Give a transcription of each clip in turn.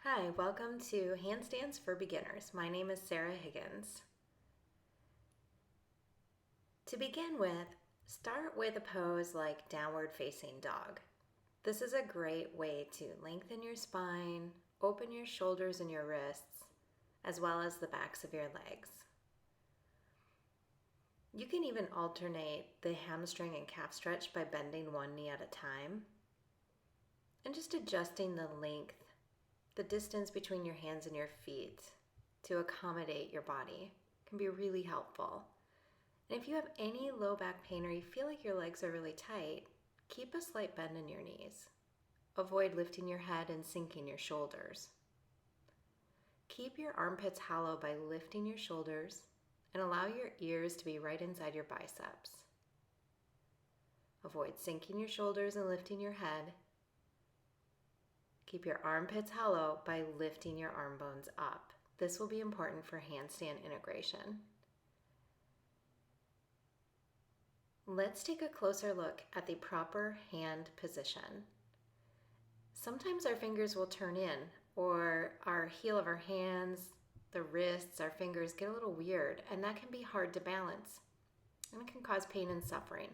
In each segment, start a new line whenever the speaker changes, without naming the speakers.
Hi, welcome to Handstands for Beginners. My name is Sarah Higgins. To begin with, start with a pose like downward facing dog. This is a great way to lengthen your spine, open your shoulders and your wrists, as well as the backs of your legs. You can even alternate the hamstring and calf stretch by bending one knee at a time and just adjusting the length, the distance between your hands and your feet to accommodate your body can be really helpful. And if you have any low back pain or you feel like your legs are really tight, keep a slight bend in your knees. Avoid lifting your head and sinking your shoulders. Keep your armpits hollow by lifting your shoulders and allow your ears to be right inside your biceps. Avoid sinking your shoulders and lifting your head. Keep your armpits hollow by lifting your arm bones up. This will be important for handstand integration. Let's take a closer look at the proper hand position. Sometimes our fingers will turn in, or our heel of our hands, the wrists, our fingers get a little weird, and that can be hard to balance, and it can cause pain and suffering.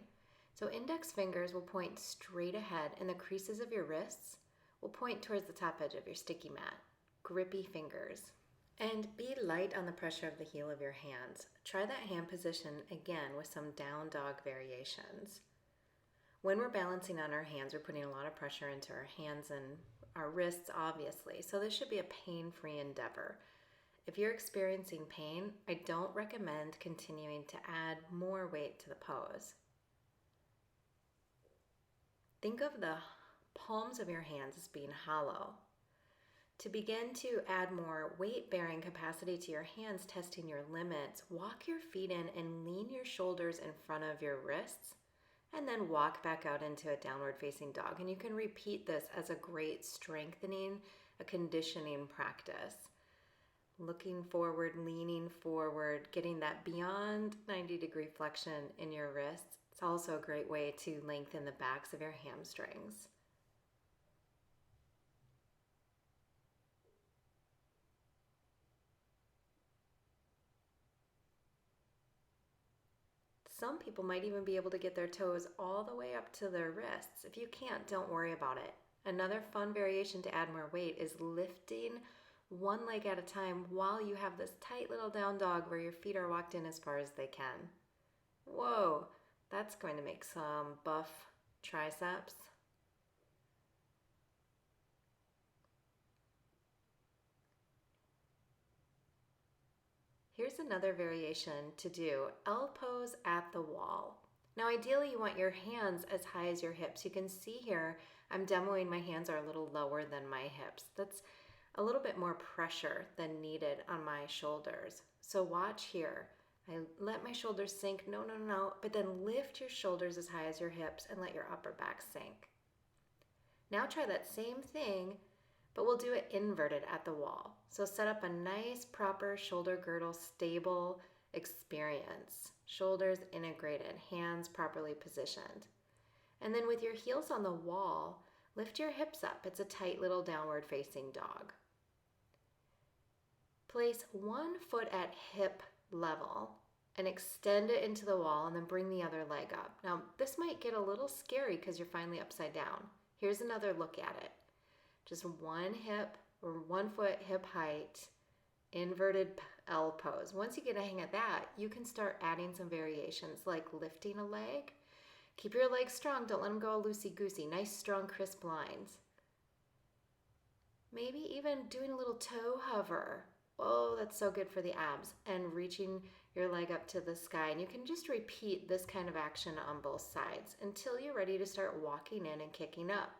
So index fingers will point straight ahead, and the creases of your wrists will point towards the top edge of your sticky mat. Grippy fingers. And be light on the pressure of the heel of your hands. Try that hand position again with some down dog variations. When we're balancing on our hands, we're putting a lot of pressure into our hands and our wrists, obviously. So this should be a pain-free endeavor. If you're experiencing pain, I don't recommend continuing to add more weight to the pose. Think of the palms of your hands as being hollow. To begin to add more weight-bearing capacity to your hands, testing your limits, walk your feet in and lean your shoulders in front of your wrists, and then walk back out into a downward facing dog. And you can repeat this as a great strengthening, a conditioning practice. Looking forward, leaning forward, getting that beyond 90-degree flexion in your wrists. It's also a great way to lengthen the backs of your hamstrings. Some people might even be able to get their toes all the way up to their wrists. If you can't, don't worry about it. Another fun variation to add more weight is lifting one leg at a time while you have this tight little down dog where your feet are walked in as far as they can. Whoa, that's going to make some buff triceps. Here's another variation to do, L pose at the wall. Now ideally you want your hands as high as your hips. You can see here I'm demoing my hands are a little lower than my hips. That's a little bit more pressure than needed on my shoulders. So watch here. I let my shoulders sink, no, but then lift your shoulders as high as your hips and let your upper back sink. Now try that same thing, but we'll do it inverted at the wall. So set up a nice proper shoulder girdle stable experience. Shoulders integrated, hands properly positioned. And then with your heels on the wall, lift your hips up. It's a tight little downward facing dog. Place one foot at hip level and extend it into the wall and then bring the other leg up. Now this might get a little scary because you're finally upside down. Here's another look at it. Just one hip or 1 foot hip height, inverted L pose. Once you get a hang of that, you can start adding some variations like lifting a leg. Keep your legs strong, don't let them go loosey-goosey. Nice, strong, crisp lines. Maybe even doing a little toe hover. Oh, that's so good for the abs. And reaching your leg up to the sky. And you can just repeat this kind of action on both sides until you're ready to start walking in and kicking up.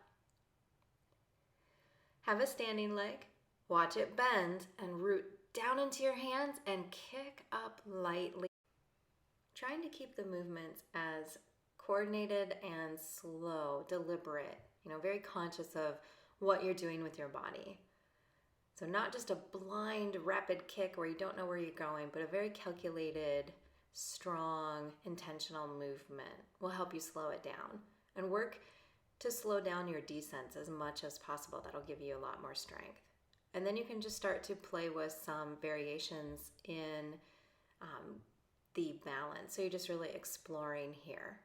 Have a standing leg, watch it bend and root down into your hands and kick up lightly. Trying to keep the movements as coordinated and slow, deliberate, very conscious of what you're doing with your body. So not just a blind, rapid kick where you don't know where you're going, but a very calculated, strong, intentional movement will help you slow it down and work to slow down your descents as much as possible. That'll give you a lot more strength. And then you can just start to play with some variations in the balance. So you're just really exploring here.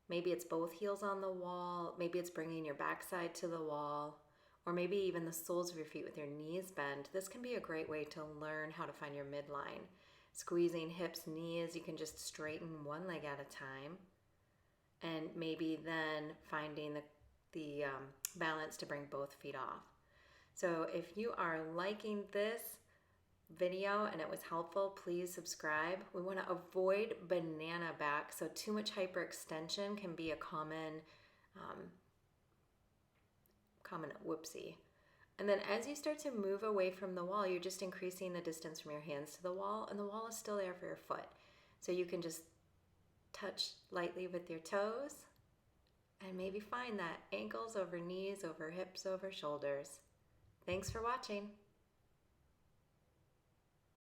Maybe it's both heels on the wall, maybe it's bringing your backside to the wall, or maybe even the soles of your feet with your knees bent. This can be a great way to learn how to find your midline. Squeezing hips, knees, you can just straighten one leg at a time, and maybe then finding the balance to bring both feet off. So if you are liking this video and it was helpful, please subscribe. We want to avoid banana back. So too much hyperextension can be a common whoopsie. And then as you start to move away from the wall, you're just increasing the distance from your hands to the wall, and the wall is still there for your foot. So you can just touch lightly with your toes and maybe find that ankles over knees, over hips, over shoulders. Thanks for watching.